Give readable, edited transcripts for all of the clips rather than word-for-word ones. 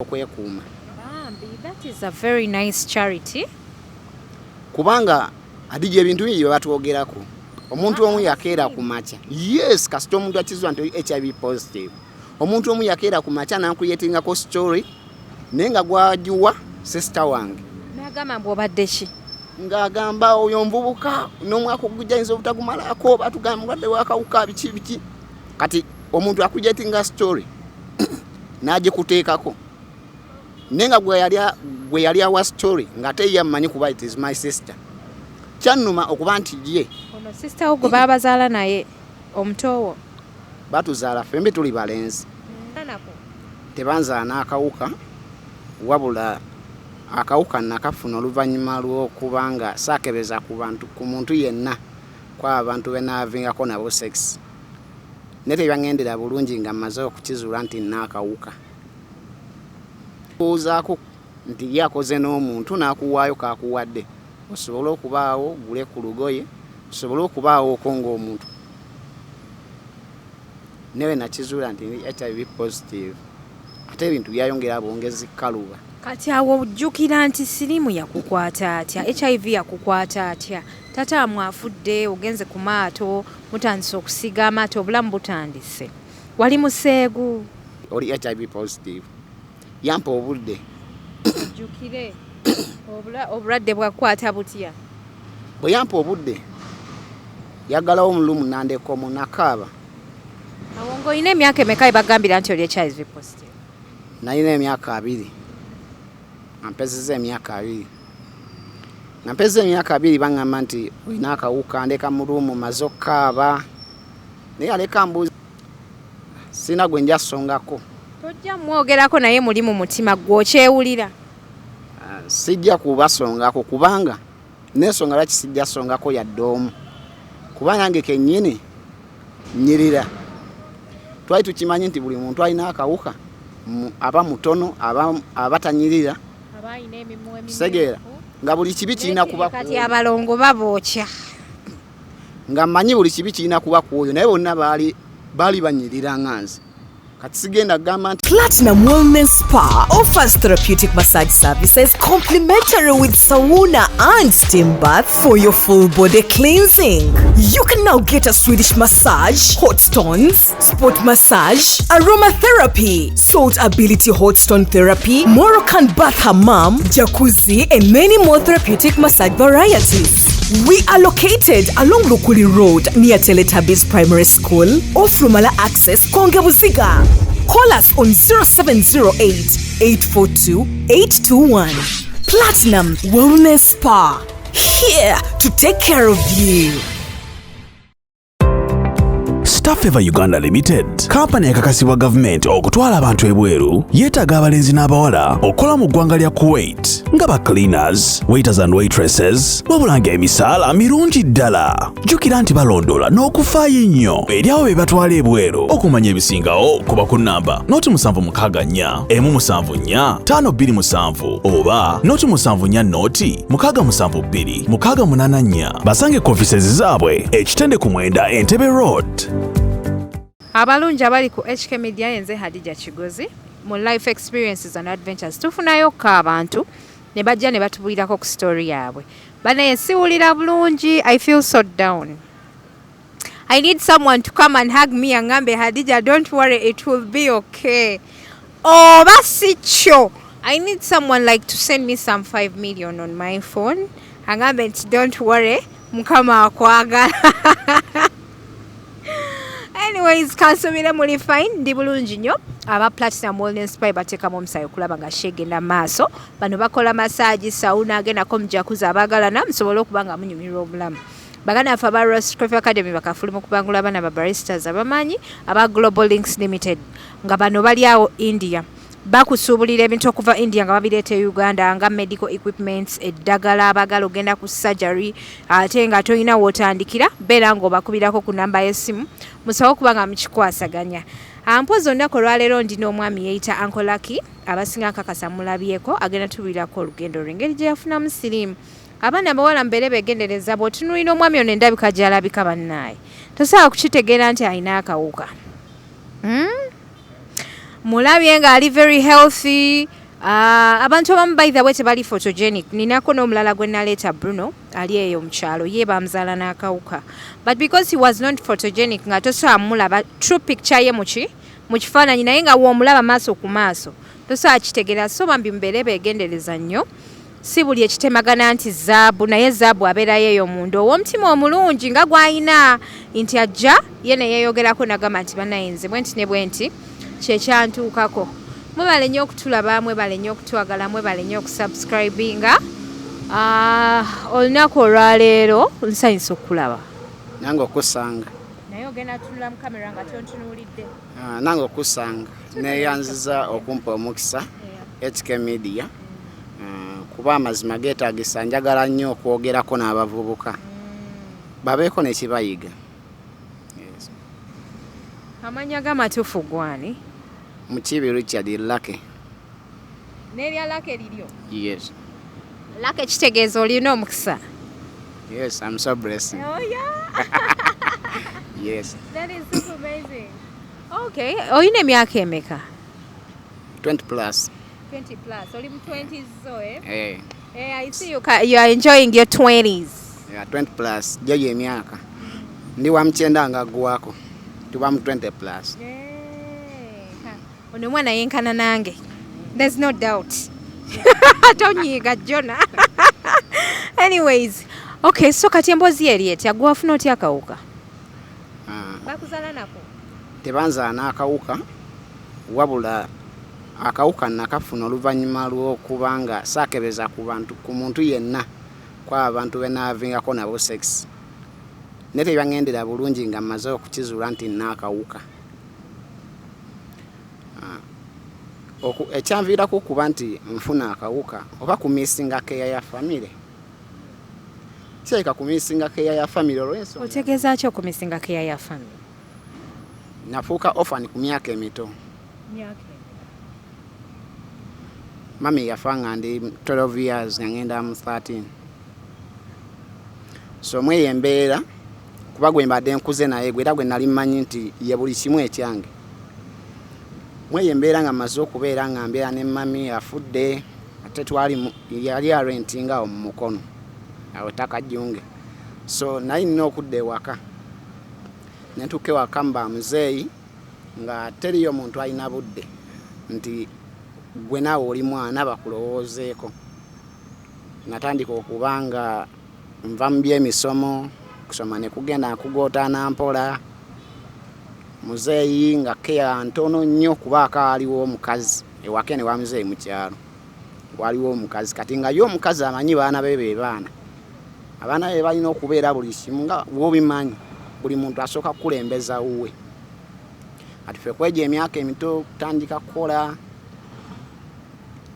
Okwekuuma. That is a very nice charity. Kubanga adije ebintu bingi batwogerako. Omuntu omu yakeera ku macha. Yes, kasita omuntu akizwa nti HIV positive. Omuntu omu yakeera ku macha nankuriyetinga ko story nenga gwajuwa sister wange. Nagamba mbobadde ki? Ngagamba oyo mvubuka n'omwaka ogujjainza obutagumalako batugamba mulwadde wa Kawuka biki. Kati omuntu akuriyetinga story naje kuteekako. Nenga gwe yali awa story ngate yammanyi kuba it is my sister. Kyannuma okuba nti ye ono sister ogwo babazaala naye omutowo batuzaala fembe tuli balenzi nanako tebanzaala n'akawuka wabula akawuka nakafuna oluvannyuma lw'okubanga saakebeza ku muntu yenna kwa abantu benaavingako nabo sex ne tebangendera bulungi nga mmaze okukizuula nti n'akawuka ozaako nti yakoze n'omuntu n'akuwaayo kakuwadde osobola okubaawo gule ku lugoye osobola okubaawo okonga omuntu newe nakizuula nti HIV positive ate ebintu byayongera bwongezi kaluba. Kati awo ojjukira nti sirimu yakukwata atya, HIV yakukwata atya, tata mwafudde ogenze ku maato mutandise okusiga amaato obulamu butandise wali museegu oli HIV positive yampa obudde ojjukire obulwadde bwakwata butya bwe yampa obudde yagalawo omulumu nandeko munakaaba awo ng'olina emyaka emeka bagambira nti oli HIV positive? Nalina emyaka 2 ampezeza emyaka 2 nampezeza emyaka 2 bangamba nti olina akawuka ndeka mulumu maze okkaaba naye aleka mbuzi sina gwe njasongako tojja mwogerako naye muli mu mutima gw'okyewulira. Sijja kubasongako kubanga nensonga lwaki sijja songako yadde omu kuba nange kennyini nyirira twali tukimanyi nti buli muntu alina akawuka aba mutono abatanyirira segeera nga buli kibi kirina kuba kati abalongo babookya nga mmanyi buli kibi kirina kuba ku oyo naye bonna baali banyirira nganze. Platinum Wellness Spa offers therapeutic massage services complimentary with sauna and steam bath for your full body cleansing. You can now get a Swedish massage, hot stones, sport massage, aromatherapy, salt ability hot stone therapy, Moroccan bath hammam, jacuzzi, and many more therapeutic massage varieties. We are located along Lukuli Road near Teletubbies Primary School, off Rumala Access, Kongebuziga. Call us on 0708 842 821. Platinum Wellness Spa, here to take care of you. Staffever Uganda Limited, kampani yakakasibwa gavumenti okutwala abantu ebweru, yeetaaga abalenzi n'abawala okola mu ggwanga lya Kuwait nga ba cleaners, waiters and waitresses, wabulanga emisaala mirungi ddala. Jjukira nti balondoola n'okufaayo ennyo eri abo be batwala ebweru. Okumanya ebisingawo kuba ku nnamba noti 764 174 527 oba noti 74 noti 672 684. Basange ku offices zaabwe ekitende ku Mwenda Entebbe Road. Abalungi abali ku HK Media yenze Hadija Kigozi mu life experiences and adventures tufunayo ka abantu ne bajja ne batubulirako ku story yaabwe. Banaye siwulira bulungi, I feel so down. I need someone to come and hug me and ngambe Hadija, don't worry, it will be okay. Oh, basicho. I need someone like to send me some 5 million on my phone. Angambe, don't worry, mukama akwagala. Anyways, kansomera muli fine ndi bulungi nnyo. Aba Platinum Wellness Spa bateekamu omusayo kulaba nga shegenda maaso. Bano bakola massage, sauna, agendako mu jacuzzi abagalana musobole okuba nga munyumirwa obulamu. Bagana afa ba Roast Coffee Academy bakafuluma okubangula abaana ba baristas abamanyi aba Global Links Limited nga bano bali awo India. Bakusuubulira ebintu okuva India nga babireeta Uganda nga medical equipments, eddagala abagala ogenda ku surgery ate nga tolina wotandikira beera ng'obakubirako ku namba y'essimu musawo okuba nga mukikwasaganya. Ampozi olunaku olwaleero ndina omwami yeeyita Uncle Lucky abasinga nkakasa mulabyeko agenda tubirako olugendo lwe engeri gye yafunamu siriimu. Abaana abawala mbeere beegendereza bw'otunuulira omwami ono endabika gy'alabika bannaaye tosobola kukitegeera nti alina akawuka. mulabye nga ali very healthy. Abantu abamu by the way tebali photogenic. Ninako n'omulala gwe naleeta Bruno ali eyo mu kyalo ye bamuzaala n'akawuka. But because he was not photogenic nga tosobola mulaba true picture ye mu kifaananyi naye nga w'omulaba maaso ku maaso tosobola kitegeera. So bambi mubeere beegendereza nnyo. Si buli ekitemagana nti zaabu naye zaabu abeerayo eyo munda ow'omutima omulungi nga gw'ayina nti ajja ye ne yeeyogerako n'agamba nti bannayinze bwe nti ne bwe nti kyekyantuukako. Mwebale nnyo okutulaba, mwebale nnyo okutwagala, mwebale nnyo okusubscribinga. Olunaku olwaleero nsanyusa okukulaba. Nange okusanga. Naye ogenda tunula mu kamera nga tontunuulidde. Nange okusanga neeyanziza okumpa omukisa HK Media. Kuba amazima geetaagisa njagala nnyo okwogerako n'abavubuka babeeko nekibayiga. Amanya g'amatuufu gwani? Mukibi Richard Lake. N'erya Lake liryo? Yes. Lake kitegeeza olina omukisa? Yes, I'm so blessed. Oh yeah? Yes. That is super amazing. Okay, olina emyaka emeka? 20 plus. 20 plus. Oli mu 20s so, eh? Hey. Hey, I see you are enjoying your 20s. Yeah, 20 plus. Joye emyaka. Ndi wa mchenda nga guwako. Tuba mu 20 plus. Hey. Ono mwana yenkana nange. There's no doubt. Tonyiga Jona. Anyways, okay, so kati Emboozi erieti agwafuna otya akawuka? Bakuzala nako? Tebanza n'akawuka wabula akawuka nakafuna oluvannyuma lw'okubanga saakebeza ku muntu yenna kwa abantu benaavingako nabo sex. Ne tebangendera bulungi nga mmaze okukizuula nti n'akawuka. Ekyanviirako kuba nti nfuna akawuka oba kumisinga keya ya family. Kyeka kumisinga keya ya family olw'ensonga. Otegeeza ki okumisinga keya ya family? Nafuuka orphan ku myaka emito. Mami yafa nga ndi 12 years nga ngenda mu 13. So mwe yembeera kuba gwe mbadde nkuze naye gwe era gwe nali mmanyi nti ye buli kimu ekyange. Mwe yembeera nga maze okubeera nga mbeera ne mami afudde ate twali yali arentinga mu mukono awo takajjunge. So naye nina okudda ewaka ne ntuuka ewaka mba muzeeyi nga teriyo muntu alina budde nti gwe naawe oli mwana bakulowoozeeko. Natandika okubanga nva mu by'emisomo kusoma ne kugenda nkugootaana mpola. Muzeeyi nga keya ntono nnyo kuba akaaliwo omukazi ewaka ne wa muzeeyi mu kyalo waliwo omukazi kati nga yo omukazi amanyi baana be baana. Abaana be balina okubeera buli kimu nga w'obimanyi buli muntu asooka kukulembeza wuwe. Kati ffe kwegya emyaka emito kutandika kukola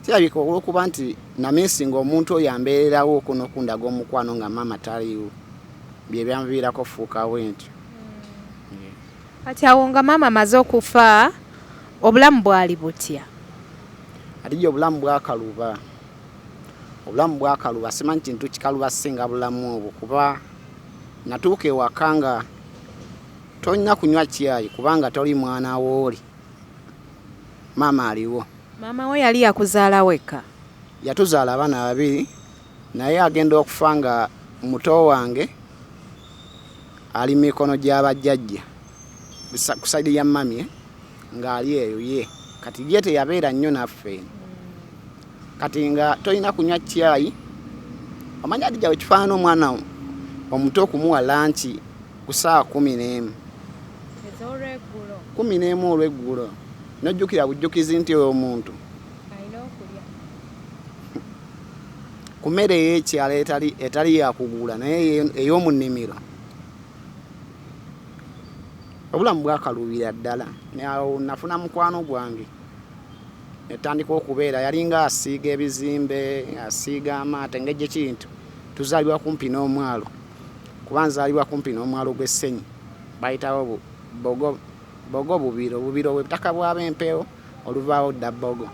kirabika olw'okuba nti namisinga omuntu oyo ambeererawo okunokundaga omukwano nga maama taliwo bye byanviirako fuuka bwentyo. Kati awo nga maama amaze okufa obulamu bwali butya? Ati obulamu bwakaluba. Obulamu bwakaluba simanyi kintu kikaluba singa bulamu obwo kuba natuuka ewaka nga tolina kunywa cyayi kubanga toli mwana wooli. Maama aliwo. Maama we yali yakuzaala wekka? Yatuzaala abaana babiri naye agenda okufa nga muto wange ali mikono gy'abajjajja ku sayidi ya mami ng'ali eyo ye. Kati ye teyabeera nnyo naffe. Kati nga tolina kunywa cyayi omanya adija wekifaanana omwana omuto okumuwa lanchi ku ssaawa 11. 11 olw'eggulo. Nojjukira bujjukizi nti oyo omuntu ku mmere ey'ekyalo etali yakugula naye ey'omu nnimiro. Obulamu bwakalubira ddala. Awo nafuna mukwano gwange netandika okubeera yalinga asiiga ebizimbe asiiga amaate ng'ejje kintu. Tuzaalibwa kumpi n'omwalo kuba nzaalibwa kumpi n'omwalo gw'Essenyi bayitawo bogo bubiro bw'ebitaka bw'ab'empewo oluvaawo dda bogo.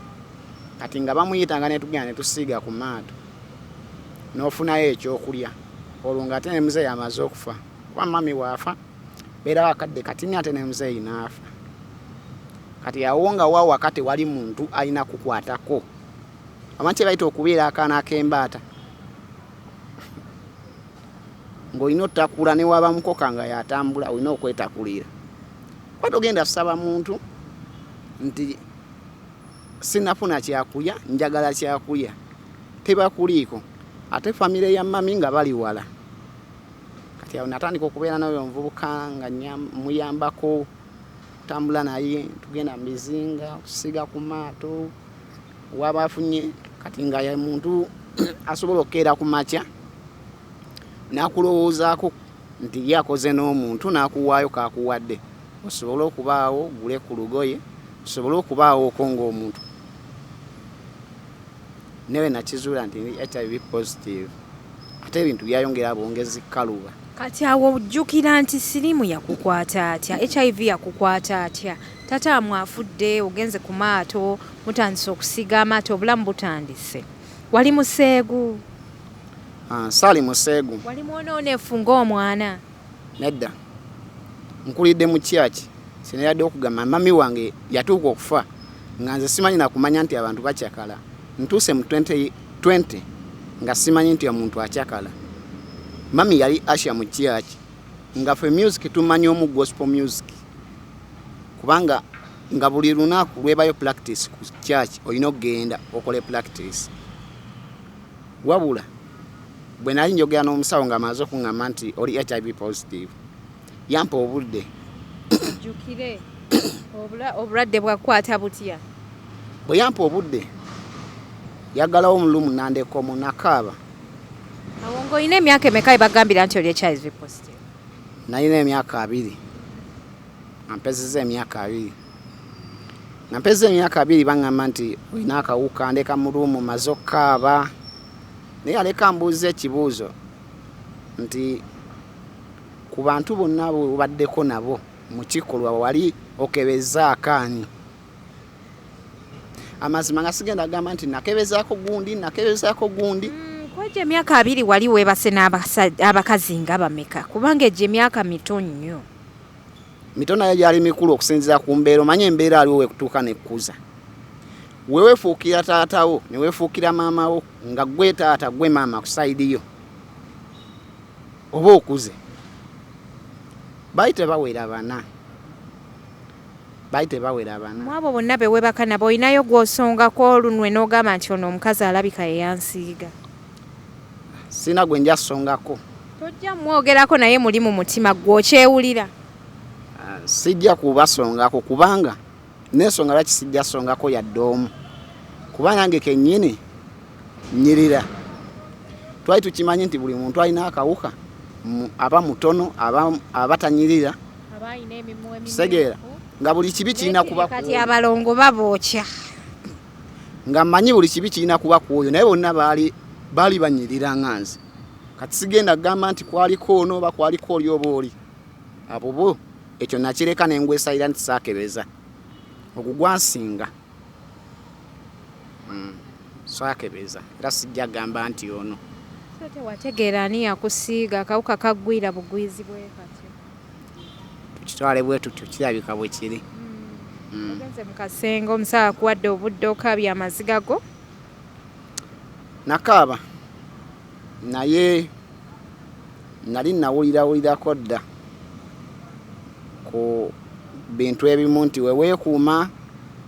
Kati nga bamuyitanga ne tugenda ne tusiiga ku maato n'ofunayo ekyokulya olwo ng'ate ne muzeeyi amaze okufa kuba mami waafa beera wakadde kati ate ne muzeeyi n'afa. kati yawonga wa wakati wali muntu alina kukwatako amanti baita okubeera akaana ak'embaata ng'olina otakula ne waba mukoka nga yatambula olina okwetakulira kwati ogenda saba muntu nti sinafuna kyakulya njagala kyakulya tebakuliiko ate famire ya mami nga bali wala kati awo natandika okubeera nayo omuvubuka nga muyambako kutambula naye tugenda mizinga kusiga ku maato waba afunye kati nga ya muntu asobola okukeera ku makya nakulowoozaako nti yakoze n'omuntu nakuwaayo kakuwadde osobola okubaawo gule ku lugoye osobola okubaawo okonga omuntu newe nakizuula nti HIV positive ate ebintu byayongera bwongezi kaluba kati awo ojjukira nti sirimu yakukwata atya HIV yakukwata atya tata mwafudde ogenze ku maato mutandise okusiga amaato obulamu butandise wali museegu saali museegu wali mwonoonefu ng'omwana nedda nkulidde mu kyaki sinayadde okugamba mami wange yatuuka okufa nga nze simanyi nakumanya nti abantu bakyakala ntuuse mu 2020 nga simanyi nti omuntu akyakala mami yali asha mu kyaki nga fe music tumanyi omu gospel music kubanga nga buli lunaku lwebayo practice ku kyaki olina okgenda okole practice wabula bwe nali njogera n'omusawo nga amaze okuŋŋamba nti oli HIV positive yampa obudde jjukire obulwadde bwakwata butya bwe yampa obudde yaggalawo omulumu nandeko nakaaba awo ng'olina emyaka emeka ebagambira nti oli HIV positive nalina emyaka 2 nampezeza emyaka 2 nampezeza emyaka 2 baŋŋamba nti olina akawuka ndeka mulumu maze okukaaba naye aleka mbuuza ekibuuzo nti ku bantu bonna bobaddeko nabo mu kikolwa wali okebeza akaani amazima nga sigenda agamba nti nakebezaako gundi kwaje emyaka 2 wali weebase n'abakazi nga bameka kubanga egyo emyaka mito nnyo mito nayo gyali mikulu okusinziira ku mbeera omanye embeera aliwo wekutuuka nekkuza wewefuukira taatawo newefuukira maamawo nga gwe taata gwe maama ku saidi yo oba okuze bayite bawera bana mwabo bonna bewebaka nabo olinayo gw'osongako olunwe n'ogamba nti ono omukazi alabika Eyansinga sina gwe njasongako tojja mwogerako naye muli mu mutima gw'okyewulira sijja kubasongako kubanga n'ensonga lwaki sijja songako yadde omu kuba nange kennyini nnyirira twali tukimanyi nti buli muntu alina akawuka aba mutono abatanyirira segeera nga buli kibi kirina kuba kati abalongo babookya nga mmanyi buli kibi kirina kuba ku oyo naye bonna baali banyirira nga nze kati sigenda kugamba nti kwaliko ono oba kwaliko oli oba oli abo bo ekyo nakireka nengwesayira nti saakebeza ogugwansinga saakebeza era sijja gamba nti ono tewategeera ani yakusiiga akawuka kaggwira bugwizi bwe katyo tukitwale bwe tutyo kirabika bwe kiri ogenze mu kasenga omusawo akuwadde obudde okaabya amaziga go nakaaba naye nali nawulirako dda ku bintu ebimu nti weweekuuma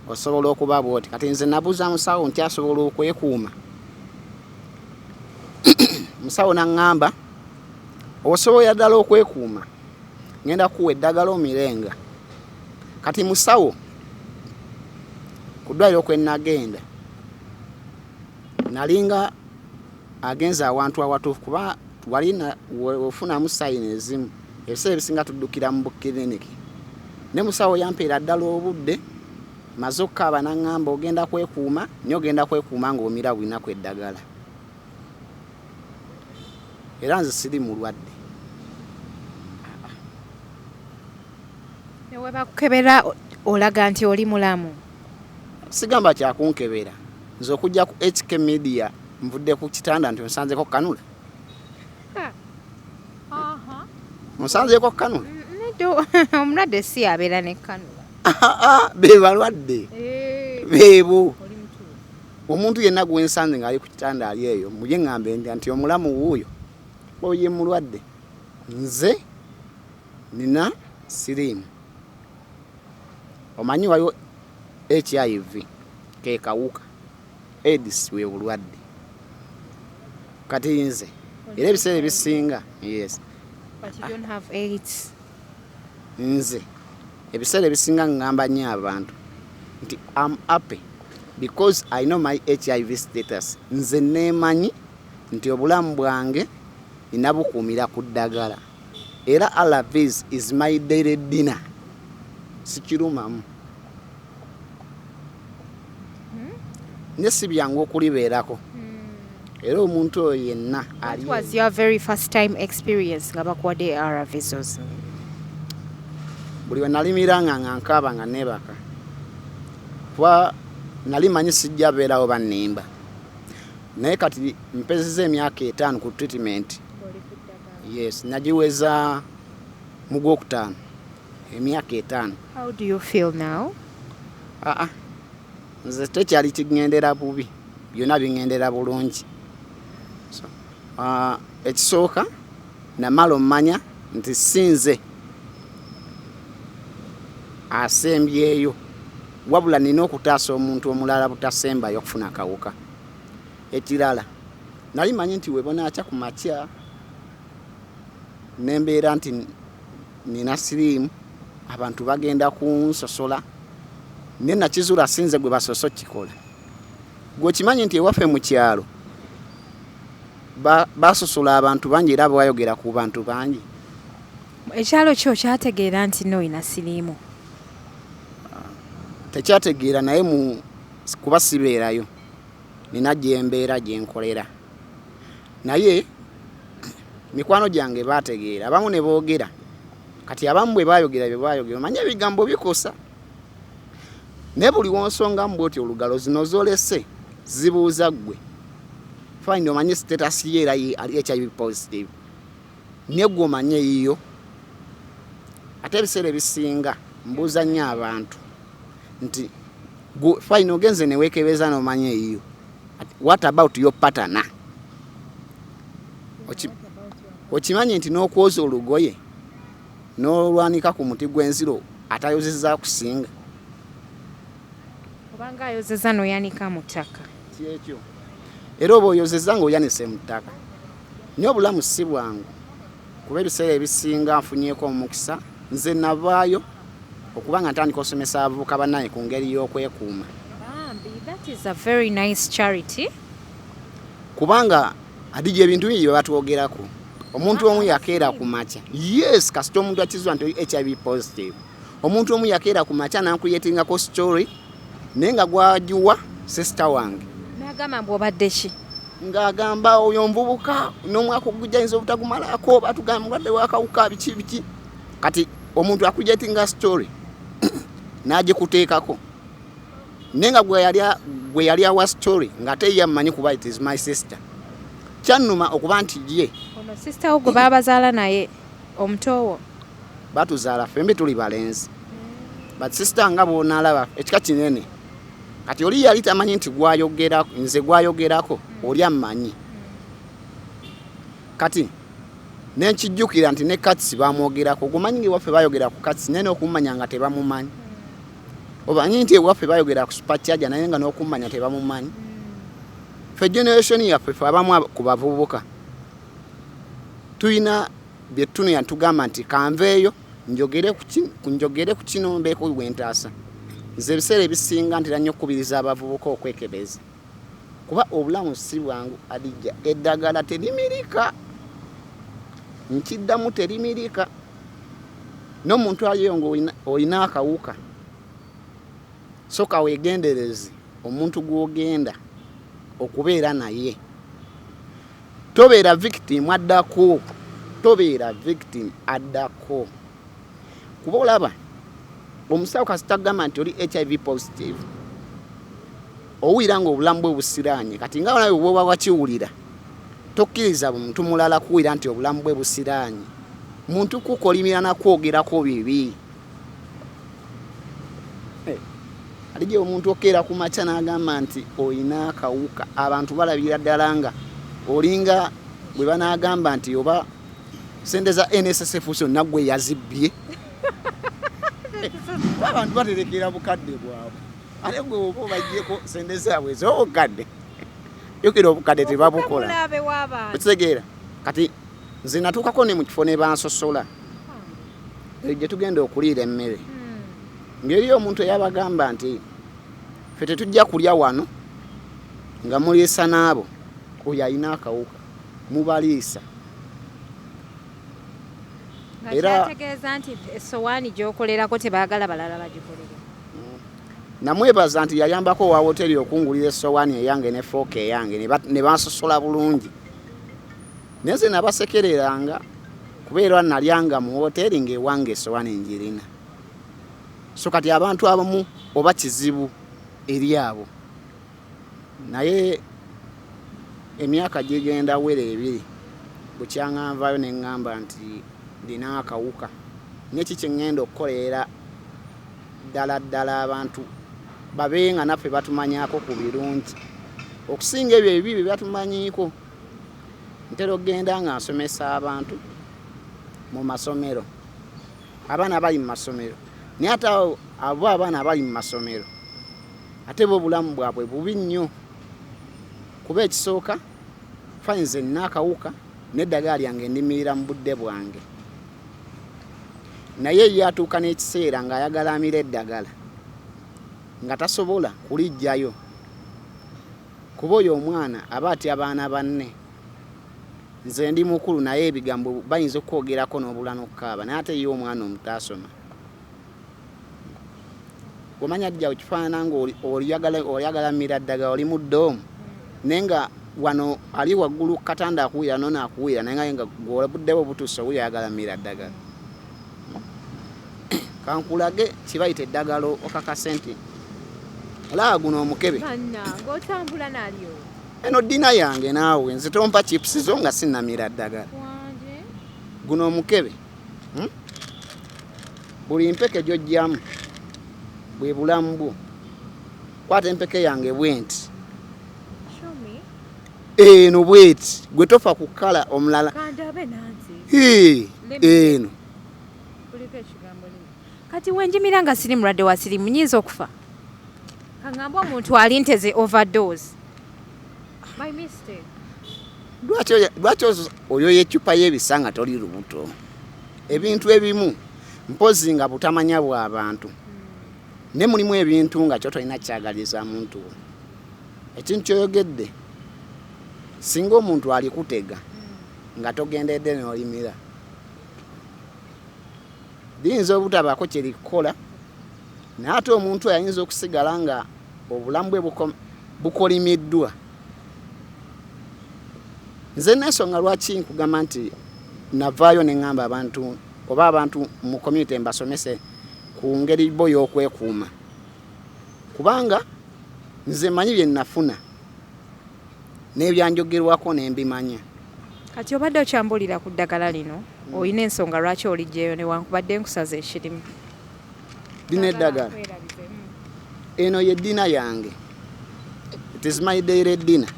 osobola okuba bwoti kati nze nabuuza musawo nti asobola okwekuuma musawo naŋŋamba osobola ddala okwekuuma ngenda kuwa eddagala omirenga kati musawo ku ddwaliro kwe nagenda nalinga agenza awantu awatuufu kuba walina ofunamu sayini ezimu ebiseera ebisinga tuddukira mu bukiriniki ne musawo yampeera ddala obudde maze okukaaba naŋŋamba ogenda kwekuuma naye ogenda kwekuuma ng'omira bulinaku eddagala era nze siri mulwadde newe bakukebera olaga nti oli mulamu sigamba kyakunkebera nze okujja ku HK Media nvudde ku kitanda nti nsanzeko kanula nsanzeko kanula omulwadde si abeera ne kanula be balwadde beebo omuntu yenna gwensanze ng'ali ku kitanda ali eyo muje ŋŋambe nti omulamu wuuyo oye mulwadde nze nina siriimu omanyi waliwo HIV ke kawuka AIDS we bulwadde kati nze era ebiseera ebisinga yes But you don't have AIDS. Nze ebiseera ebisinga ngamba nnyo abantu nti I'm happy because I know my HIV status. Nze neemanyi nti obulamu bwange ninabukuumira ku ddagala era Alavis is my daily dinner. Sikirumamu ne si byangu okulibeerako era omuntu oyo yenna What was your very first time experience nga bakuwadde ARVs? buli we nalimiranga nga nkaaba nga neebaka kuba nali manyi sijja beerawo bannimba naye kati mpezeza emyaka 5 ku treatment. Yes, nagiweza mu Gwokutaano emyaka 5. How do you feel now? Nze tekyali kiŋŋendera bubi byonna biŋŋendera bulungi. So, ekisooka namala ommanya nti sinze asembyeyo wabula nina okutaasa omuntu omulala butasembayo okufuna kawuka. Ekirala nali manyi nti webonaaca ku makya nembeera nti nina siriimu abantu bagenda kunsosola ne nakizula sinze gwe basoso kikola. Gwe kimanyi nti ewaffe mu kyalo basosola abantu bangi era bayogera ku bantu bangi. Ekyalo kyo kyategeera nti noyina siriimu? Tekyategeera naye kuba sibeerayo nina gyembeera gyenkolera naye mikwano gyange baategeera abamu ne boogera kati abamu bwe baayogera manye ebigambo bikosa naye buli wonsonga mbwoti olugalo zino zolese zibuuza ggwe fine omanye status ye era ali HIV positive ne gwe omanye yiyo ate ebiseera ebisinga mbuuza nnyo abantu nti fine ogenze ne weekebeza n'omanye yiyo what about your partner? Okimanyi nti n'okwoza olugoye n'olwanika ku muti gw'enziro atayozezza kusinga Obanga ayozezza n'oyanika mu ttaka. Kyekyo era oba oyozezza ng'oyanise mu ttaka naye obulamu si bwangu kuba ebiseera ebisinga nfunyeeko omukisa nze navaayo okuba nga ntandika osomesa abavubuka bannaye ku ngeri y'okwekuuma. That is a very nice charity. Kubanga adije ebintu bingi bye batwogerako omuntu omu yakeera ku makya yes kasita omuntu akizwa nti HIV positive omuntu omu yakeera ku makya nankuriyetingako story naye nga gwajuwa sister wange N'agamba bw'obadde ki? ng'agamba oyo nvubuka n'omwaka ogujja ayinza obutagumalako batugamba mulwadde wakawuka biki kati omuntu akuriyetinga story n'agikuteekako naye nga gwe yali awa story ng'ate ye amanyi kuba it is my sister. Kyannuma okuba nti ye ono sister wo gwe baabazaala naye omutoowo batuzaala fembi tuli balenzi but sister nga bw'onaalaba ekika kinene kati oli yali tamanyi nti nze gwayogerako oli ammanyi kati nenkijjukira nti ne Katsi bamwogerako gumanyi ng'ewaffe bayogera ku Katsi naye n'okumumanya nga tebamumanyi obanyi nti ewaffe bayogera ku Supercharger naye nga n'okumanya tebamumanyi. Fe generation yaffe fe abamu ku bavubuka tuyina bye tuno tugamba nti kanveeyo njogere ku kino mbeeko wentaasa. Nze ebiseera ebisinga ntera nnyo okukubiriza abavubuka okwekebeza kuba obulamu si bwangu Adijja eddagala terimirika nkiddamu terimirika n'omuntu aliyo ng'olina akawuka soka weegendereze omuntu gw'ogenda okubeera naye tobeera victim addako kuba olaba omusawo kasita agamba nti oli HIV positive owulira ng'obulamu bwe busiraanye kati nga nawe bwoba wakiwulira tokkiriza muntu mulala kuwulira nti obulamu bwe busiraanye muntu kukolimira nakwogerako bibi kati gye omuntu okeera ku makya n'agamba nti oyina akawuka abantu balabira ddala nga olinga bwe banaagamba nti oba sente za NSSF zonna gwe yazibbye abantu baterekera bukadde bwabwe ate gwe oba obaggyeko sente zaabwe ez'obukadde yokera obukadde tebabukola okitegeera kati nze natuukako ne mu kifo ne bansosola gye tugenda okuliira emmere ng'eriyo omuntu eyabagamba nti ffe tetujja kulya wano nga muliisa n'abo oyo alina akawuka mubaliisa era kyategeeza nti essowaani gy'okolerako tebaagala balala bagikolere. Namwebaza nti yayambako wa hoteri okungulira essowaani eyange ne fooka eyange ne bansosola bulungi neze nabasekereranga kubeera nalyanga mu hoteri ng'ewange essowaani njirina so kati abantu abamu oba kizibu eri abo naye emyaka gigenda wera ebiri bukyanganvayo ne ŋŋamba nti ndina akawuka neki kye ŋŋenda okukolera ddala abantu babenga naffe batumanyako ku birungi okusinga ebyo ebibi bye batumanyiiko ntera okgenda nga nsomesa abantu mu masomero abaana bali mu masomero naye ate abo abaana abali mu masomero ate bo obulamu bwabwe bubi nnyo kuba ekisooka fayinze nina akawuka n'eddagala lyange ndimirira mu budde bwange naye ye atuuka n'ekiseera ng'ayagala amira eddagala nga tasobola kulijjayo kuba oyo omwana aba atya abaana banne nze ndi mukulu naye ebigambo bayinza okwogerako n'obula n'okukaaba naye ate ye omwana omutasoma omanya jjawo kifaanana nga oyagala mira ddagala oli mu ddoomu naye nga wano ali waggulu katanda akuwira nono akuwira naye nga gwebuddebo butuusa owuli ayagala mira ddagala kankulage kibayita eddagala okakase nti olaba guno omukebe ng'otambula nalyo eno ddina yange naawe nze tompa chips zo nga sinnamira ddagala guno omukebe buli mpeke gyojjamu bwe bulamu bwo kwata empeke yange bwenti eno bweti gwe tofa ku kkala omulala eno kati wenjimira nga siri mulwadde wa sirimu nyinza okufa kangamba omuntu ali nteze overdose my mistake lwaki oyo yecupa y'ebisa nga toli lubuto ebintu ebimu mpozi nga butamanya bw'abantu ne mulimu ebintu nga kyo tolina kyagaliza muntu ekintu kyoyogedde singa omuntu alikutega nga togendedde n'olimira liyinza obutabaako kyerikukola naye ate omuntu ayinza okusigala nga obulamu bwe bukolimiddwa nze n'ensonga lwaki nkugamba nti navaayo ne ŋŋamba abantu oba abantu mu community mbasomese ku ngeri bo y'okwekuuma kubanga nze manyi bye nnafuna n'ebyanjogerwako n'embimanya kati obadde okyambulira ku ddagala lino olina ensonga lwaki olijjeyo newankubadde nkusaza ekirimu dina eddagala eno ye ddina yange it is my daily dinner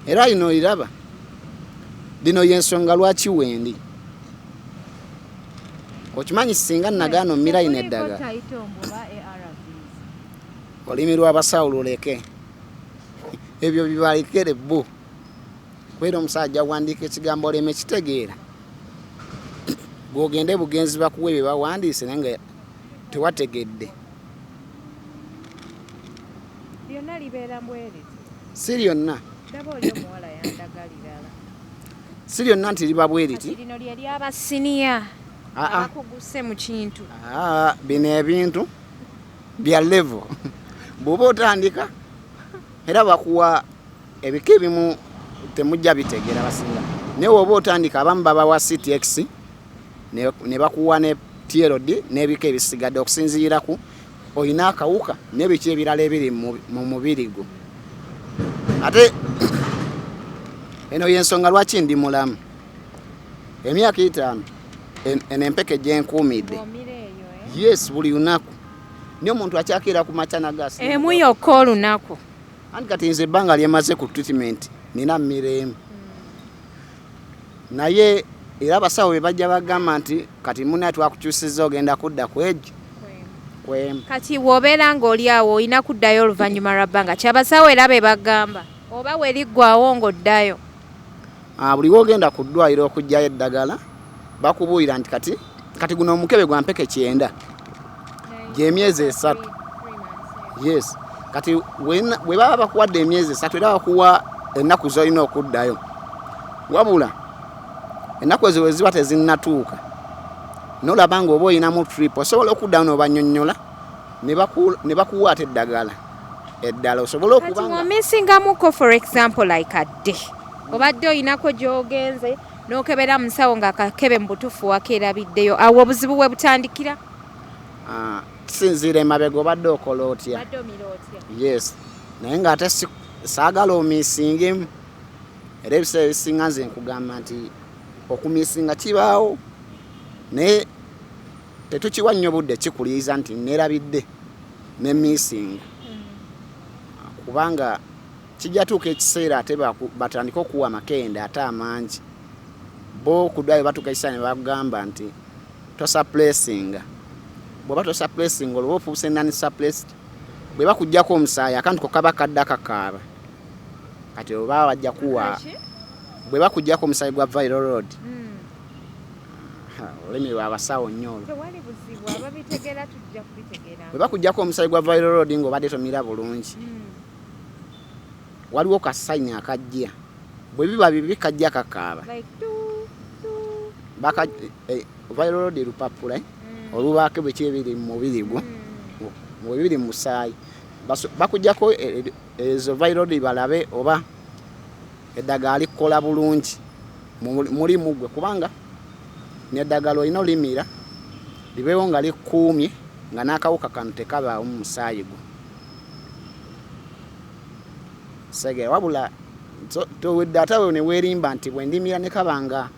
era lino liraba lino yensonga lwaki wendi okimanyi singa nagaano miraine eddagala olimi lw'abasawo luleke ebyo bibalekere bo kwera omusajja wandiika ekigambo oleme kitegeera gwogende bugenzi bakuwe bye bawandiise naye nga tewategedde byonna libeera mbweri si lyonna ndaba oli omuwala yandagalira si lyonna nti liba bweriti lino lye ly'abasiniya abakuguse mu kintu bino ebintu bya level bw'oba otandika era bakuwa ebika ebimu temujja bitegeera basinga naye woba otandika abamu babawa CTX ne bakuwa ne TLD n'ebika ebisigadde okusinziiraku olina akawuka n'ebiki ebirala ebiri mu mubiri gwo ate eno yensonga lwaki ndi mulamu emyaka 5 eno empeke gyenkuumidde yes buli lunaku niyo omuntu akyakira ku macana gasi emu yokka olunaku anti kati nze ebbanga lyemaze ku treatment nina mirembe naye era abasawo be bajja bagamba nti kati muna twakukyusiza ogenda kudda kwejo kwemu kati wobeera ng'oli awo olina kuddayo oluvannyuma lwa bbanga kyabasawo era be bagamba oba weriggwawo ng'oddayo buli wogenda ku ddwaliro okugjayo eddagala bakubuulira nti kati guno omukebe gwa mpeke 9 gy'emyezi 3 yes kati we baba bakuwadde emyezi 3 era bakuwa ennaku z'olina okuddayo wabula ennaku ezo we ziba tezinnatuuka n'olaba ng'oba olinamu trip osobola okuddayo n'obanyonnyola ne bakuwa ate eddagala eddala osobola okuba nga omisingamuko for example like a day obadde olinako gy'ogenze n'okebera musawo ng'akakebe mu butuufu wakeerabiddeyo awo obuzibu bwe butandikira kisinziira emabega obadde okola otya yes naye ng'ate saagala omisingemu era ebiseera ebisinga nze nkugamba nti okumisinga kibaawo naye tetukiwa nnyo budde kikuliiza nti neerabidde ne misinga kubanga kijja tuuka ekiseera ate batandika okuwa makende ate amangi bo ku ddwaliro batuuka ekiseera ne bagamba nti tosuppressinga bw'oba tosuppressinga olwoba ofuuse nani suppressed bwe bakuggyako omusaayi akantu ko kaba kadde akakaaba kati oba bajja kuwa bwe bakuggyako omusaayi gwa viral road olulimi lwa abasawo nnyo olwo bwe bakuggyako omusaayi gwa viral road ng'obadde tomira bulungi waliwo kasayini akajja bwe biba bibi kajja kakaaba viral road lupapula olubaako bwe kibiri mu mubiri gwo bwe biri mu musaayi bakuggyako ezo viral road balabe oba eddagala likola bulungi mulimu gwe kubanga n'eddagala olina olimira libeewo nga likuumye nga n'akawuka kano tekabaawo mu musaayi gwo segera wabula towedde ate we ne weerimba nti bwe ndimira ne kabanga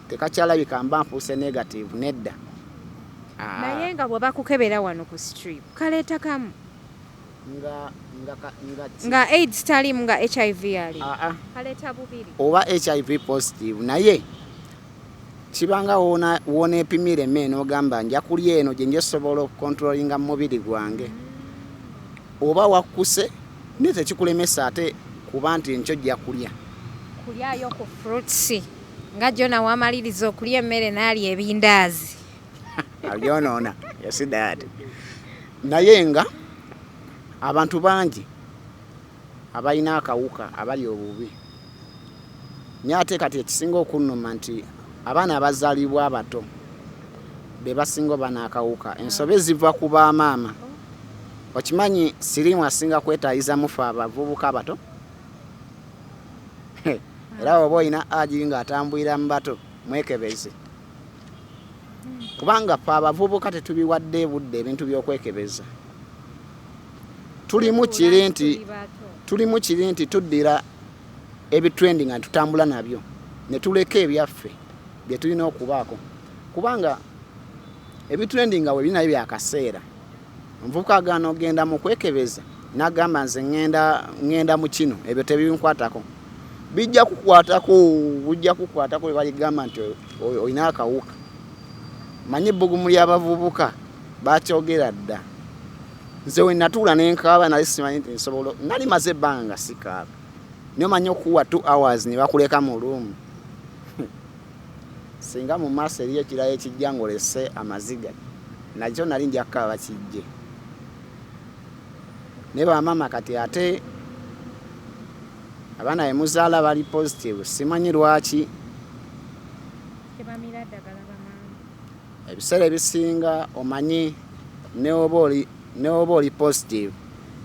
tekakyalabika mba nfuuse negative nedda naye nga bwe bakukebera wano ku strip kaleeta kamu nga AIDS talimu nga HIV ali kaleeta bubiri oba HIV positive naye kibanga wona epimira emmere n'ogamba nja kulya eno gye njesobola okukontrolinga mu mubiri gwange oba wakkuse ne tekikulemesa ate kuba nti nkyo jja kulyayo ku fruits nga jona wamaliriza okulya emmere n'alya ebindaazi alyonoona yasidaati naye nga abantu bangi abalina akawuka abali obubi naye ate kati ekisinga okunnuma nti abaana abazaalibwa abato be basinga bana akawuka ensobe ziva ku baamaama okimanyi sirimu asinga kwetaayiza mufe abavubuka abato era oba olina agiri ng'atambulira mu bato mwekebeze kubanga fe abavubuka tetubiwadde budde ebintu by'okwekebeza tulimu kiri nti tuddira ebitrendi nga tutambula nabyo ne tuleka ebyaffe bye tulina okubaako kubanga ebitrendi nga we binayo byakaseera omuvubuka agaana ogenda mu kwekebeza n'agamba nze ŋŋenda mu kino ebyo tebinkwatako bijja kukwatako bwe baligamba nti olina akawuka manyi ebbugumu ly'abavubuka bakyogera dda nze we natuula nenkaaba nali simanyi nti nsobola nali maze ebbanga nga sikaaba niyo manyi okuwa 2 hours ne bakuleka mu luumu singa mu maaso eriyo ekirala ekijja ng'olese amaziga nakyo nali nja kukaaba kijje ne bamaama kati ate abaana bemuzaala bali positive simanyi lwaki ebiseera ebisinga omanyi neoba oli positive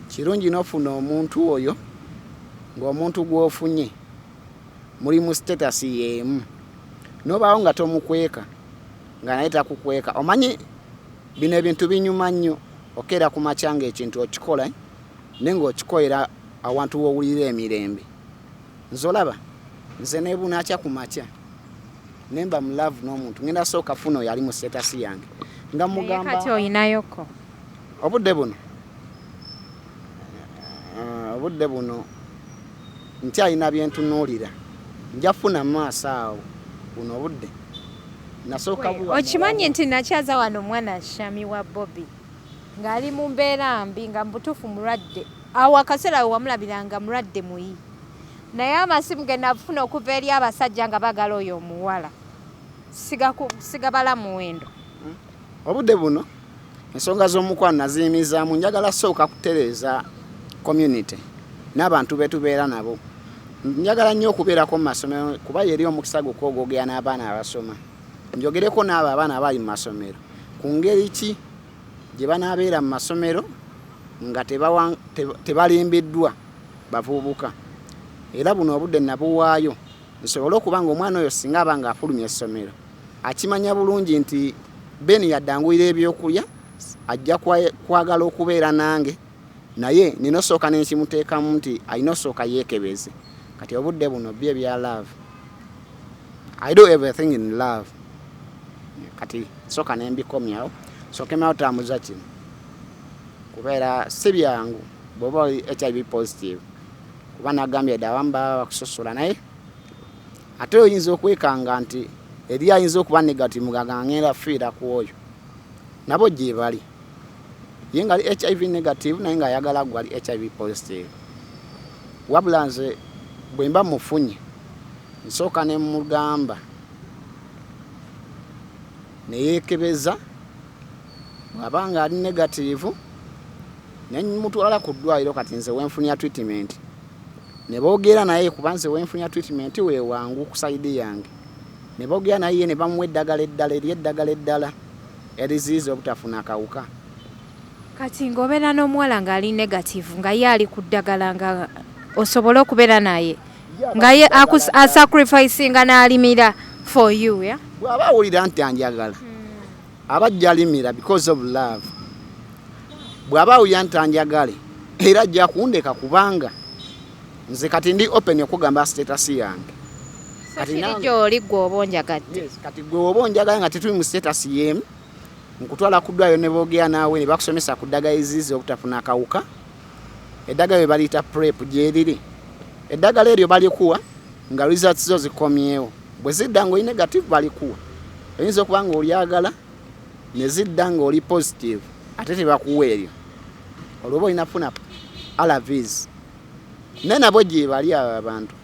kirungi n'ofuna omuntu oyo ng'omuntu gw'ofunye muli mu status y'emu n'obaawo nga tomukweka nga naye takukweka omanyi bino ebintu binyuma nnyo okeera ku makya ng'ekintu okikola naye ng'okikolera awantu w'owulira emirembe nze olaba nze neebunakya ku makya nemba mu love n'omuntu ngenda sooka funa oyo ali mu status yange nga mugamba kati oyinayoko obudde buno nkyalina byentunuulira njafuna maaso awo buno obudde nasooka okimanyi nti nakyaza wano omwana Shami wa Bobby ng'ali mu mbeera mbi nga mubutuufu mulwadde awo akaseera we wamulabiranga mulwadde muyi naye amasimu ge nafuna okuva eri abasajja nga bagala oyo omuwala sigabala muwendo. Obudde buno ensonga z'omukwano naziyimizaamu njagala sooka kutereeza community n'abantu betubeera nabo. Njagala nnyo okubeerako mu masomero kuba yeri omukisa gw'okwogera n'abaana abasoma. Njogereko n'abo abaana abali mu masomero ku ngeri ki gye banaabeera mu masomero nga tebalimbiddwa bavubuka. Era buno obudde nabuwaayo nsobole okuba nga omwana oyo singa aba nga afulumya essomero akimanya bulungi nti Ben yaddangulira ebyokulya ajja kwagala okubeera nange naye nina osooka n'ekimuteekamu nti alina osooka yeekebeze. Kati obudde buno bye bya love. I do everything in love. Kati sooka nembikomyawo sookemawo tamuza kino kubeera si byangu bw'oba oli HIV positive kuba nagambye dda abamu baba bakusosola naye ate oyinza okwekanga nti eri ayinza okuba negative mugaga ngenda fiira ku oyo nabo gye bali ye nga ali HIV negative naye ng'ayagala gwe ali HIV positive. Wabula nze bwe mba mufunye nsooka ne mugamba neyeekebeza bw'abanga ali negative ne mutwala ku ddwaliro kati nze wenfunya treatment ne boogera naye kuba nze wenfunya treatment weewangu ku sayidi yange ne boogera naye ne bamuwa eddagala eddala ery'eddagala eddala eriziyiza obutafuna kawuka. Kati ng'obeera n'omuwala ng'ali negative nga ye ali ku ddagala nga osobola okubeera naye nga ye asacrificinga n'alimira for you ya bw'aba awulira nti anjagala abajja alimira because of love. Bw'aba awulira nti anjagale era ajja kundeka kubanga nze kati ndi open okugamba status yange. Kati gy'oli gwe oba onjagadde. Yes, kati gwe oba onjagala nga tetuli mu status yemu nkutwala ku ddwaliro ne boogera naawe ne bakusomesa ku ddagala ezizi obutafuna akawuka. Eddagala lye baliyita PrEP gyeriri. Eddagala eryo balikuwa nga results zo zikomyewo. Bwe zidda ng'oli negative balikuwa. Oyinza okuba nga olyagala ne zidda ng'oli positive ate tebakuwa eryo. Olwoba olina funa ARVs. Ne nabo gye bali abo abantu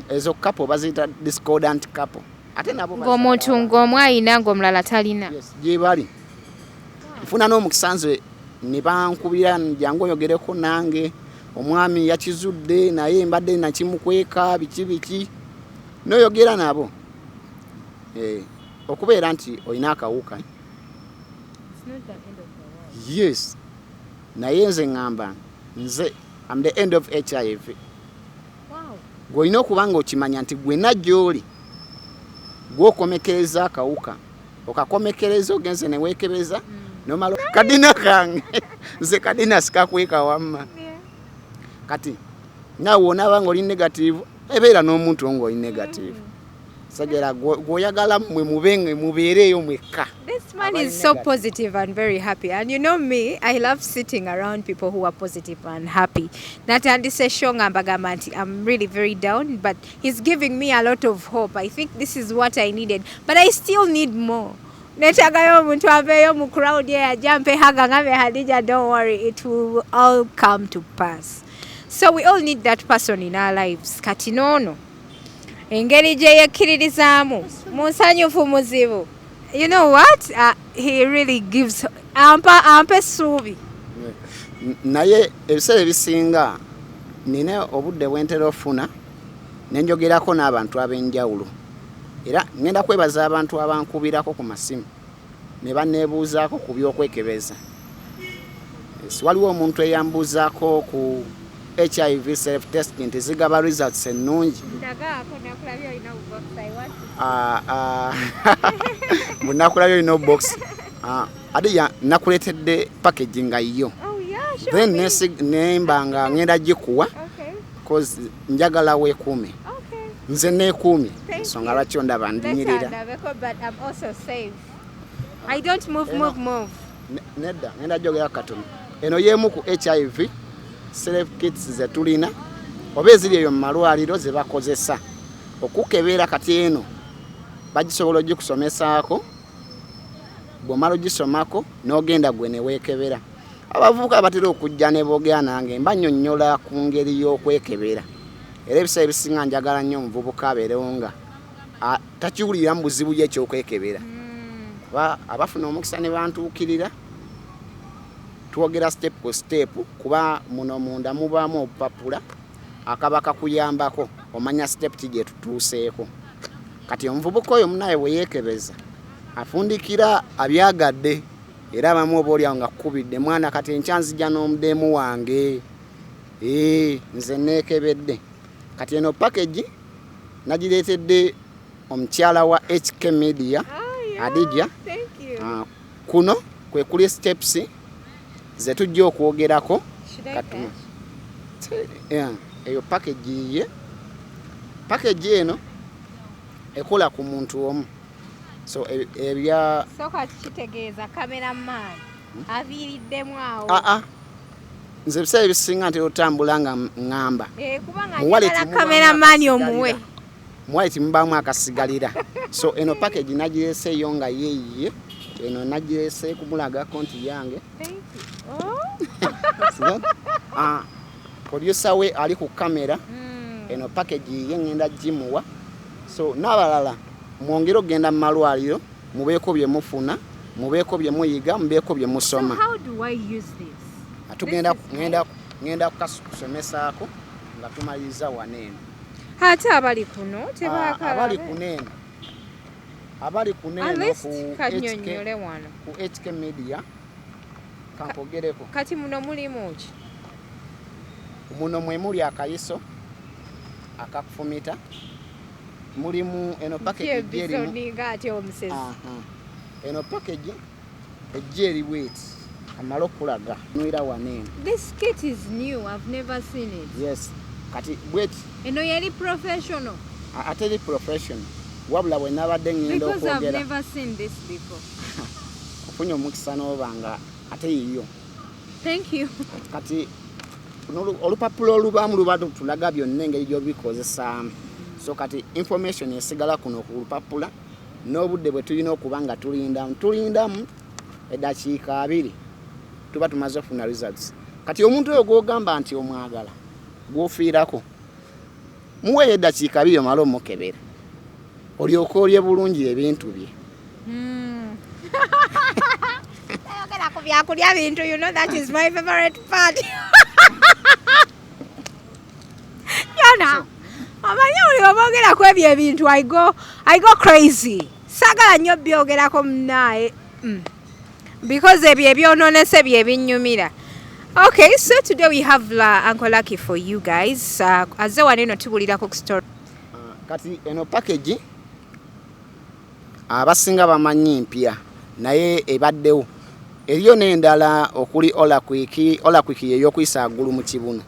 ezo couple baziyita discordant couple. Ate nabo ng'omuntu ng'omu ayina ng'omulala talina. Yes, gye bali. Nfuna n'omukisa nze ne bankubira jangu oyogereko nange omwami yakizudde naye mbadde nakimukweka biki noyogera nabo okubeera nti olina akawuka. Yes, naye nze ngamba nze am the end of HIV. Gw'olina okuba nga okimanya nti gwena gy'oli gw'okomekereza akawuka okakomekereza ogenze ne weekebeza nomala kadina kange nze kadina sikakweka wamma. Kati naawe onaaba ng'oli negative ebeera n'omuntu ng'oli negative sagera gw'oyagala mmwe mubeereeyo mwekka. This man is so positive and very happy, and you know me, I love sitting around people who are positive and happy. Natandise shonga mbagamba nti I'm really very down, but he's giving me a lot of hope. I think this is what I needed, but I still need more. Netagayo omuntu aveeyo mu crowd ye ajampe haga ngabe Hadija, don't worry, it will all come to pass. So we all need that person in our lives. Kati nono engeri gye yekkiririzaamu musanyufu muzibu. You know what? He really gives ampe essuubi. Naye ebiseera ebisinga nina obudde bwentera ofuna ne njogerako n'abantu ab'enjawulo. Era ngenda kwebaza abantu abankubirako ku masimu ne banneebuuzaako ku by'okwekebeza. Waliwo omuntu eyambuuzaako ku HIV self-testing nti zigaba results ennungi. Munakulabye olina box. Ate nakuleetedde package nga yo. Then nemba nga ngenda gikuwa because njagala weekuume. Nze neekuumye ensonga lwaki ndaba ndinyirira. But I'm also safe. I don't move. nedda ngenda jogera katono eno yemu ku HIV self kits ze tulina oba eziri eyo mu malwaliro ze bakozesa okukebera kati eno bagisobola ogikusomesako bw'omala ogisomako n'ogenda gwe ne weekebera abavubuka batera okujja ne boogera nange mbanyonnyola ku ngeri y'okwekebera era ebiseera ebisinga njagala nnyo omuvubuka abeerewo nga takiwulira mu buzibu y'ekyokwekebera kuba abafuna omukisa ne bantuukirira twogera step ku step kuba muno munda mubaamu obupapula akaba kakuyambako omanya step gye tutuuseeko kati omuvubuka oyo munaye bwe yeekebeza afundikira abyagadde era abamu oba olyawo nga kkubidde mwana kati enkyanzija n'omudeemu wange nze neekebedde kati eno package nagireetedde omukyala wa HK Media Adija kuno kwe kuli steps ze tujja okwogerako katuma eyo package eno ekola ku muntu omu so ebya soka kitegeeza cameraman aviiriddemu awo nze biseera ebisinga ntera otambula nga ngamba kubanga cameraman omuwe muwale timubaamu akasigalira so eno package nagireeseeyo nga yeeyiye eno nagireese kumulaga konti yange producer we ali ku kamera eno package ye ngenda gimuwa so n'abalala mwongere okugenda mu malwaliro mubeeko bye mufuna mubeeko bye muyiga mubeeko bye musoma ngenda kukasomesaako nga tumaliriza waneeno ate abali kuno abali kuneeno ku HK Media kampogereko kati muno mulimu ki muno mwe muli akayiso akakufumita mulimu eno package eno package ejeri wait amalo kulaga nwira waneeno. This kit is new, I've never seen it. Yes kati wait eno yali professional ateli professional wabula bwe nabadde ngenda okwogera because I've never seen this before. Ofunye omukisa n'obanga ate yiyo. Thank you. Kati olupapula olubaamu lubadde tulaga byonna engeri gy'obikozesaamu so kati information esigala kuno ku lupapula n'obudde bwe tulina okuba nga tulindamu eddakiika 2 tuba tumaze okufuna results kati omuntu oyo gw'ogamba nti omwagala gw'ofiirako muweeyo eddakiika 2 omala omukebera olyoka olye bulungi ebintu bye. Ayogera ku byakulya bintu, you know that is my favorite part. Yona amanya oli obogera ku ebyo ebintu I go crazy. Sagala nnyo byogerako munaye because ebyo ebyononese bye binyumira. Okay, so today we have Uncle Lucky for you guys. Aze waneno tubulirako ku story. Kati eno package abasinga bamanyi mpya naye ebaddewo eriyo n'endala okuli ola kwiki ey'okuyisa agulu mu kibuno.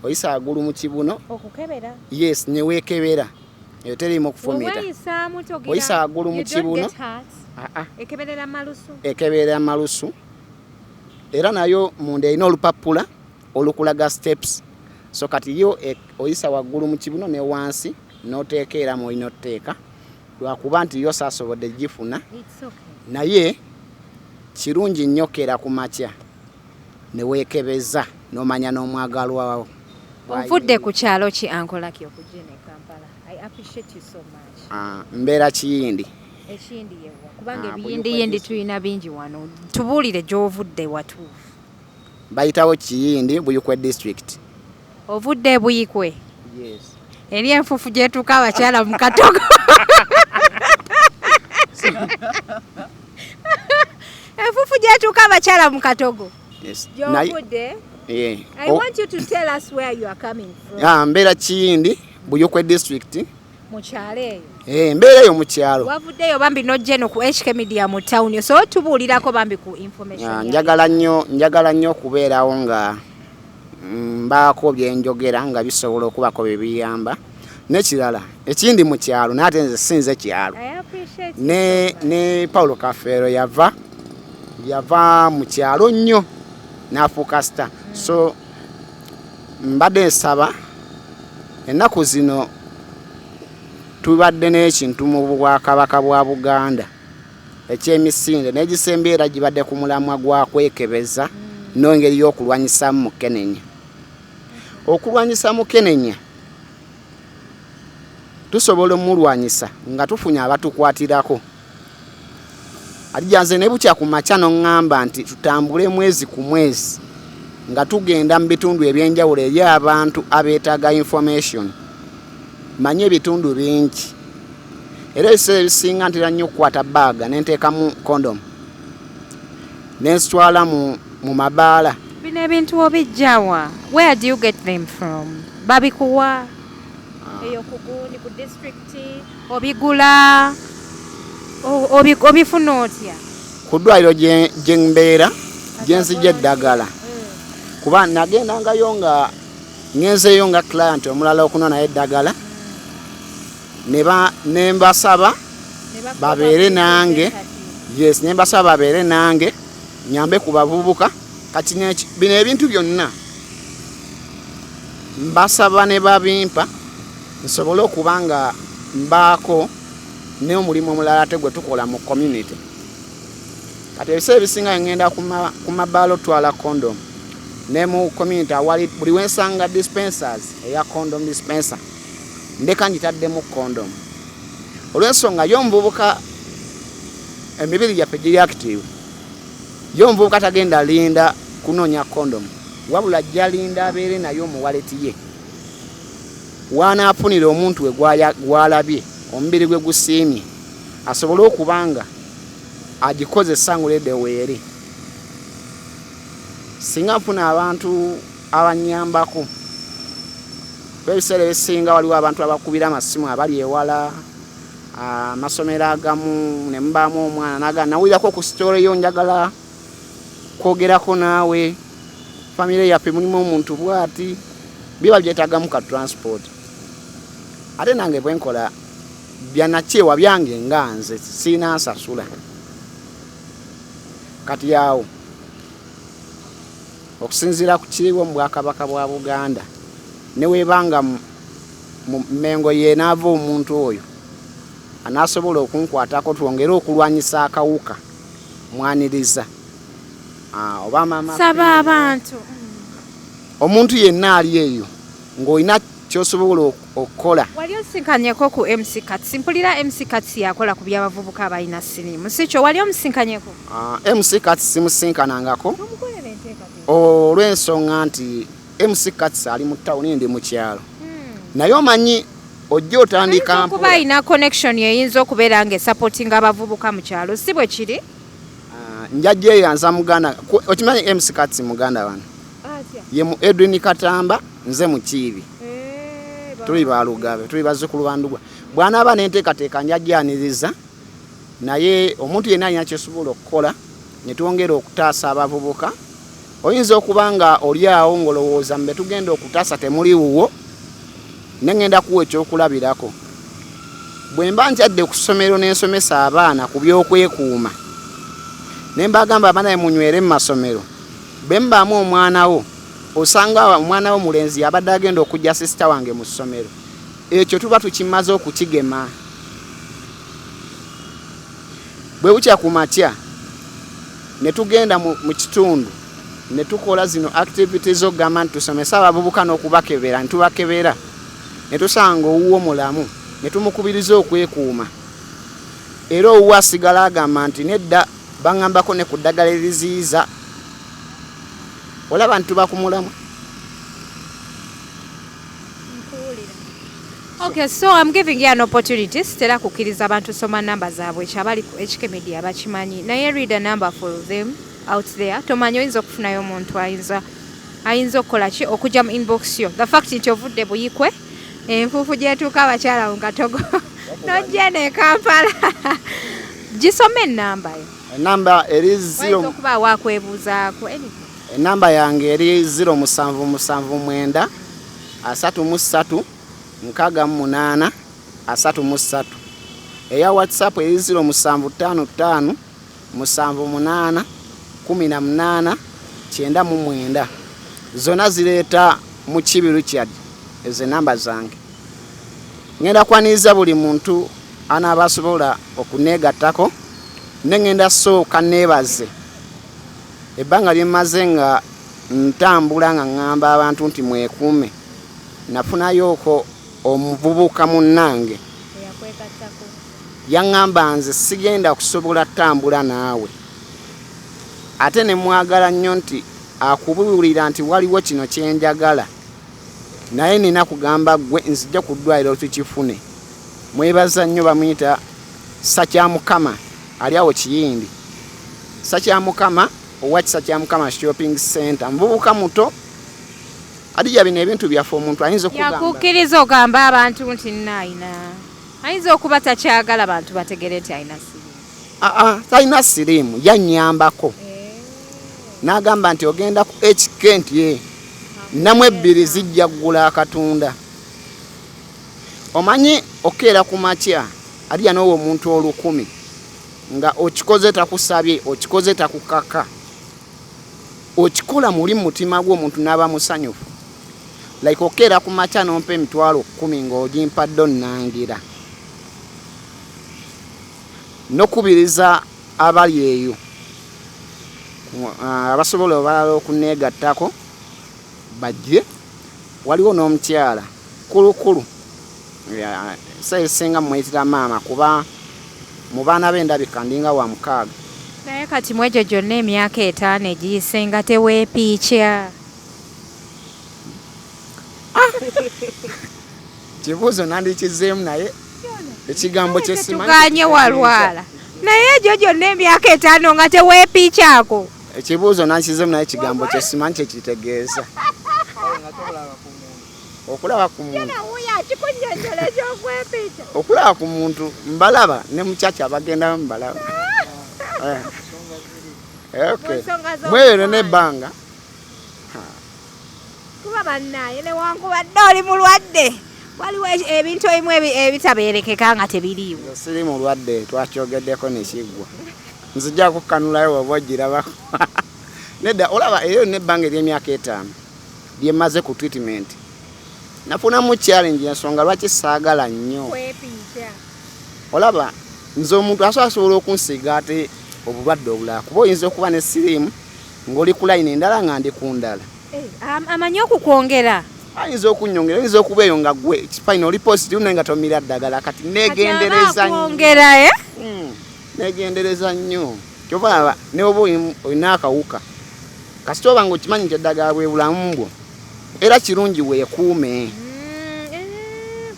Oyisa agulu mu kibuno okukebera. Yes, ne weekebera eyo terimu okufumita. Oyisa agulu mu kibuno ekeberera malusu. Ekeberera malusu era nayo munda erina olupapula olukulaga steps so kati yo oyisa waggulu mu kibuno ne wansi n'oteekera mu olina oteeka lwakuba nti yo saasobodde gifuna naye kirungi nnyo kera ku makya ne weekebeza n'omanya n'omwagalwawo. Ovudde ku kyalo ki Uncle Lucky okujja ne Kampala? I appreciate you so much. Mbeera Kiyindi. Ekindi yewa kubanga ebiyindi tulina bingi wano. Tubuulire gy'ovudde watuufu. Bayitawo Kiyindi, Buyikwe district. Ovudde Buyikwe? Yes. Eri enfufu gyetuuka abakyala mu Katogo. Enfufu gyetuuka abakyala mu Katogo. Yes. Gy'ovudde? Yeah. I want you to tell us where you are coming from. Mbeera Kiyindi, Buyikwe district. Mu kyalo eyo? Mbeera eyo mu kyalo. Wavuddeyo bambi n'ojja eno ku HK Media mu town. So tubuulirako bambi ku information. Njagala nnyo okubeerawo nga mbaako byenjogera nga bisobola okubako bye biyamba. N'ekirala ekindi mu kyalo naye ate nze sinze kyalo. I appreciate ne Paulo Kafeero yava yava mu kyalo nnyo n'afuuka star. So mbadde nsaba ennaku zino tubadde n'ekintu mu Bwakabaka bwa Buganda ekyemisinde n'egisembe era gibadde ku mulamwa gwa kwekebeza n'engeri y'okulwanyisa Mukenenya. Okulwanyisa Mukenenya tusobola omulwanyisa nga tufunye abatukwatirako. Alijanze ne bukya ku makya n'oŋŋamba nti tutambule mwezi ku mwezi nga tugenda mu bitundu ebyenjawulo eri abantu abeetaaga information. Manye ebitundu bingi. Era ebiseera ebisinga ntera nnyo okukwata baaga ne nteekamu condom ne nsitwala mu mabaala. Bino ebintu obijjawa? Where do you get them from? Babikuwa? Eyo kugundi ku district obigula obifuna otya? Ku ddwaliro gye mbeera gye nzija eddagala. Kuba nagendangayo nga ngenzeyo nga client omulala okunona eddagala ne mbasaba babeere nange. Yes, ne mbasaba babeere nange nyambe ku bavubuka. Kati bino ebintu byonna mbasaba ne babimpa nsobole okuba nga mbaako ne omulimu omulala ate gwe tukola mu community. Kati ebiseera ebisinga ngenda ku mabaala otwala condom ne mu community awali buli wensanga dispensers eya condom dispenser ndeka njitaddemu condom. Olw'ensonga y'omuvubuka emibiri gyaffe giri active. Y'omuvubuka tagenda linda kunoonya condom wabula ajja linda abeere nayo omuwaleti ye waanaafunira omuntu we gwalabye omubiri gwe gusiimye asobole okubanga agikozesa ngulede weeri. Singa nfuna abantu abanyambako ebiseera ebisinga waliwo abantu abakubira amasimu abali ewala amasomero agamu ne mubaamu omwana naga nawulirako ku story yo njagala kwogerako naawe famire yaffe mulimu omuntu bwati biba byetaagamu ka transport. Ate nange bwe nkola byanakyewa byange nga nze siina nsasula. Kati awo okusinziira ku kiriwo mu Bwakabaka bwa Buganda ne weebanga mu Mmengo ye naava omuntu oyo anaasobola okunkwatako twongere okulwanyisa akawuka mwaniriza. Oba mama saba abantu omuntu yenna ali eyo ng'olina kyosobola okukola. Wali osinkanyeko ku MC Katsi? Mpulira MC Katsi yakola ku by'abavubuka abalina siriimu, si kyo? Wali omusinkanyeko? MC Katsi simusinkanangako olw'ensonga nti MC Katsi ali mu ttawuni ndi mu kyalo. Naye omanyi ojja otandika mpola kuba alina connection eyinza okubeera ng'esupportinga abavubuka mu kyalo, si bwe kiri? Njajja eyanza muganda okimanyi MC Katsi muganda wano ye mu Edwin Katamba nze mu Kiibi. Tuli balugabe tuli bazzukulu bandugwa bw'anaaba n'enteekateeka njajjaniriza naye omuntu yenna alina kyesobola okukola ne twongera okutaasa abavubuka. Oyinza okuba nga oli awo ng'olowooza mbe tugenda okutaasa temuli wuwo ne ngenda kuwa ekyokulabirako. Bwe mba nkyadde ku ssomero n'ensomesa abaana ku by'okwekuuma ne mbagamba abaana munywere mu masomero bwe mbaamu omwana wo osanga omwana wo mulenzi abadde agenda okujja sisita wange mu ssomero ekyo tuba tukimaze okukigema. Bwe bukya ku makya ne tugenda mu kitundu ne tukola zino activities okugamba nti tusomesa abavubuka n'okubakebera ntubakebera ne tusanga owuwo mulamu ne tumukubiriza okwekuuma. Era owuwo asigala agamba nti nedda baŋŋambako ne ku ddagala eriziyiza olaba nti tuba ku mulamu. Okay, so I'm giving you an opportunity. Sitera kukkiriza abantu soma namba zaabwe kyabali ku HK Media bakimanyi naye read a number for them out there. Tomanyi oyinza okufunayo omuntu ayinza okukola ki okujja mu inbox yo. The fact nti ovudde Buyikwe enfuufu gyetuuka abakyala mu Katogo n'ojja ne Kampala gisome ennamba yo. Enamba eri 0 okuba wakwebuuzaako enamba yange eri 0779 33 68 33. Eya WhatsApp eri 0755 78 18 99 zona zireeta mu kibiru kyadde ezo namba zange. Ngenda kwaniriza buli muntu anaaba asobola okuneegattako ne ngenda sooka neebaze ebbanga lyemaze nga ntambula nga ŋŋamba abantu nti mwekuume. Nafunayooko omuvubuka munnange yaŋŋamba nze sigenda kusobola ttambula naawe, ate ne mwagala nnyo nti akubuulira nti waliwo kino kyenjagala, naye nina kugamba gwe nzija ku ddwaliro tukifune. Mwebaza nnyo, bamuyita Sakyamukama ali awo Kiyindi. Sakyamukama owa Sakyamukama shopping center, muvubuka muto adija bino ebintu byaffe omuntu ayinza okugamba. Yakukkiriza ogamba abantu nti nnaayina. Ayinza okuba takyagala abantu bategere nti ayina siriimu. Talina siriimu, yannyambako. N'agamba nti ogenda ku HK nti namu 2 zijja kugula akatunda. Omanyi okeera ku makya alija n'owo omuntu 1000 nga okikoze takusabye, okikoze takukaka, okikola muli mutima gw'omuntu n'aba musanyufu. Like okeera ku makya n'ompa 10,000 ng'ogimpadde onnangira. Nokubiriza abali eyo abasobola obalala okuneegattako bajje. Waliwo n'omukyala kulukulu Eyansinga mweyitira maama kuba mu baana b'endabika ndinga wa 6. Naye kati mwejo gyonna emyaka 5 egiyise nga teweepiikya. Kibuuzo nandikizeemu naye ekigambo kyesimanyi. Tuganye walwala. Naye egyo gyonna emyaka 5 nga teweepiikyako. Ekibuuzo nankizeemu naye ekigambo kyesimanyi kyekitegeeza. Okulaba ku muntu. Okulaba ku muntu mbalaba ne mukyakya abagenda mbalaba. Okay. Mwere n'ebbanga. Kuba bannaye newankubadde oli mulwadde. Waliwo ebintu ebimu ebitabeerekeka nga tebiriiwo. Siri mulwadde, twakyogeddeko nekiggwa. Nzija kukanulayo waba ogirabako. Nedda olaba eyo n'ebbanga ery'emyaka 5 lyemaze ku treatment. Nafunamu challenge ensonga lwaki saagala nnyo. Kwepiikya. Olaba nze omuntu asobola okunsiga ate obulwadde obulala kuba oyinza okuba ne siriimu ng'oli ku layini endala nga ndi ku ndala. Amanyi okukwongera. Ayinza okunyongera, ayinza okuba eyo nga gwe kifayina oli positive naye nga tomira ddagala kati neegendereza nnyo. Neegendereza nnyo. Kyova ne oba olina akawuka kasita oba ng'okimanyi nti eddagala bwe bulamu bwo era kirungi weekuume.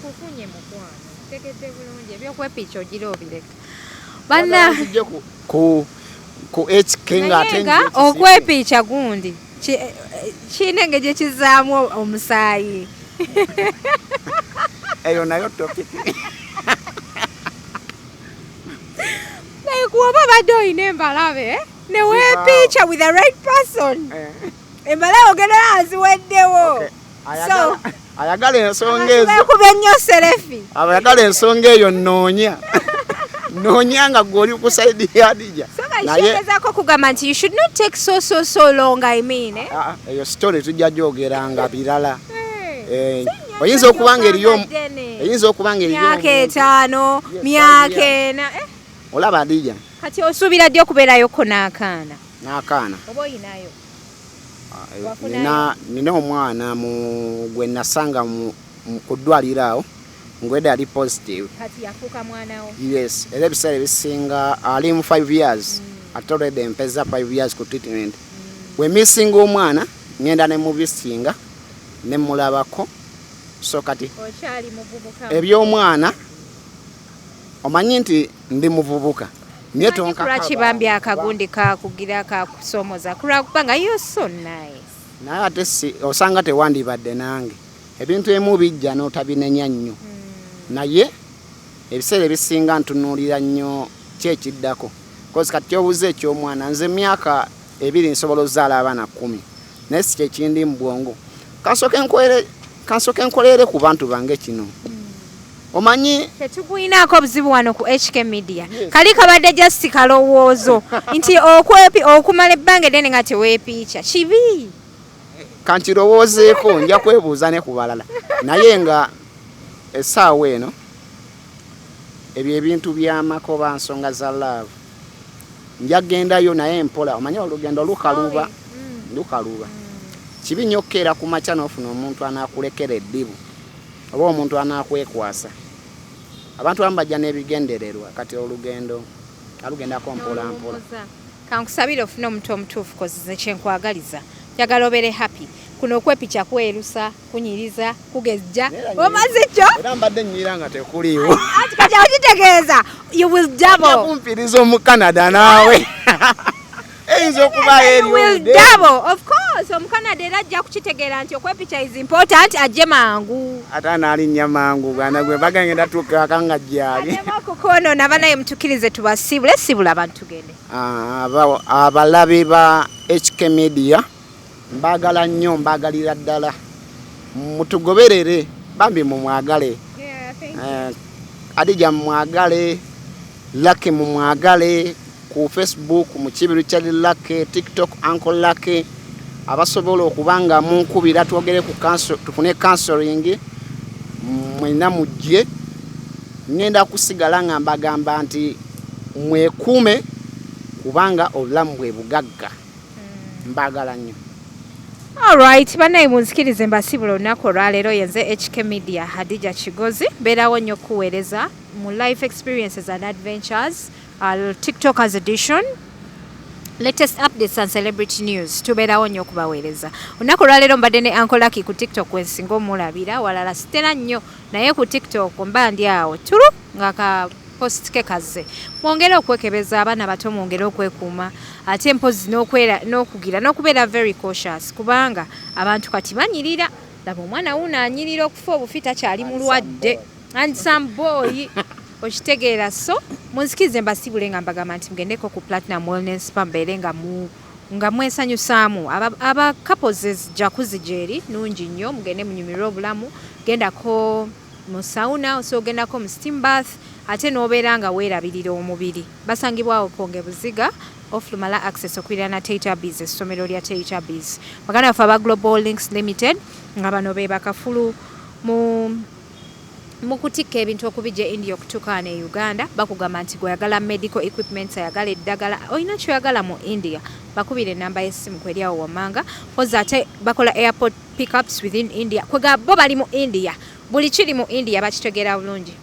Kufunye mukwano tegedde bulungi ebyokwepiikya ogira obireka. Banna ku HK nga okwepiikya gundi kiina engeri gye kizaamu omusaayi. Eyo nayo topic. Naye kuba badde olina embalabe neweepiikya with the right person. Embalabe ogenda aziweddewo. Ayagala ensonga ezo. Kuba ennyo serefi. Ayagala ensonga eyo nnoonya. Noonya nga gw'oli ku sayidi ya Dija. Nayegezaako kugamba nti you should not take so long, I mean. Eyo story tujja gyogeranga birala. Oyinza okubanga eriyo myaka 5 myaka 4. Olaba Dija. Kati osuubira ddi okubeerayoko n'akaana? N'akaana. Oba oyinayo? Nina omwana gwe nasanga ku ddwaliro awo ngwedde ali positive. Kati yafuuka mwana wo? Yes, era ebiseera ebisinga ali mu 5 years. Ate already mpeza 5 years ku treatment. We missing omwana ngenda ne mubisinga ne mulabako. So kati okyali muvubuka. Eby'omwana omanyi nti ndi muvubuka. Nye tonka lwaki bambi akagundi kakugira kakusomoza kulwakubanga you're so nice. Naye ate osanga tewandibadde nange ebintu emu bijja n'otabinenya nnyo. Naye ebiseera ebisinga ntunuulira nnyo kyekiddako kozi kati obuze eky'omwana nze myaka 2 nsobola ozaala abaana 10 naye si kyekindi mu bwongo kansooke nkolere ku bantu bange kino omanyi tetugwinaako obuzibu wano ku HK Media. Kali kabadde just kalowoozo nti okumala ebbanga eddene nga teweepiikya kibi. kankirowoozeeko nja kwebuuza ne ku balala naye nga essaawa eno ebyo ebintu by'amakoba nsonga za love njagendayo naye mpola omanyi olugendo lukaluba kibi nnyo okkeera ku makya n'ofuna omuntu anaakulekera eddibu oba omuntu anakwekwasa abantu abamu bajja n'ebigendererwa kati olugendo alugendako mpola kankusabire ofune omuntu omutuufu kozize kyenkwagaliza njagala obeere happy kuno okwepicha kwerusa kunyiriza kugejja omaze kyo era mbadde nnyira nga tekuliiwo ati kajja okitegeeza you will double kumpiriza omu Canada naawe eyinza okuba you will double of course omu Canada era ajja kukitegeera nti okwepicha is important ajje mangu ate anaalinnya mangu bwana gwe bagenda tuuka akanga gyali kukono nabanaye mutukirize tubasibule sibula abantu tugende abalabe ba HK Media mbagala nnyo mbagalira ddala mutugoberere bambi mumwagale Adija mumwagale Lucky mumwagale ku Facebook mu kibiru kya Lucky TikTok Uncle Lucky abasobola okubanga munkubira twogere ku cancel tufune counseling mwena mujje ngenda kusigala nga mbagamba nti mwekuume kubanga obulamu bwe bugagga mbagala nnyo. Alright, banaye munzikirize mbasibula olunaku olwaleero yenze HK Media Hadija Kigozi beerawo nnyo kuweereza mu life experiences and adventures TikTokers edition latest updates and celebrity news tubeerawo nnyo okubaweereza olunaku olwaleero mbadde ne Uncle Lucky ku TikTok wensinga omulabira walala sitera nnyo naye ku TikTok mba ndi awo tulu nga ka post ke kaze mwongere okwekebeza abaana bato mwongere okwekuuma ate mpozi n'okugira n'okubeera very cautious kubanga abantu kati banyirira laba omwana wuno anyirira okufa obufita kyali mulwadde and some boy okitegeera so munzikirize mbasibule nga mbagamba nti mugendeko ku Platinum Wellness Spa mbeere nga mwesanyusaamu aba couples jacuzzi gyeri nungi nnyo mugende munyumirwe obulamu gendako mu sauna osogendako mu steam bath ate n'obeera nga weerabirira omubiri basangibwawo Ponge Buziga off Lumala access okwirana Taita Biz essomero lya Taita Biz baganda baffe aba Global Links Limited nga bano be bakafulu mu kutikka ebintu okubijja India okutuuka ne Uganda bakugamba nti gweyagala medical equipment ayagala eddagala olina kyoyagala mu India bakubire enamba y'essimu kweri awo wammanga poza ate bakola airport pickups within India kwega bo bali mu India buli kiri mu India bakitegeera bulungi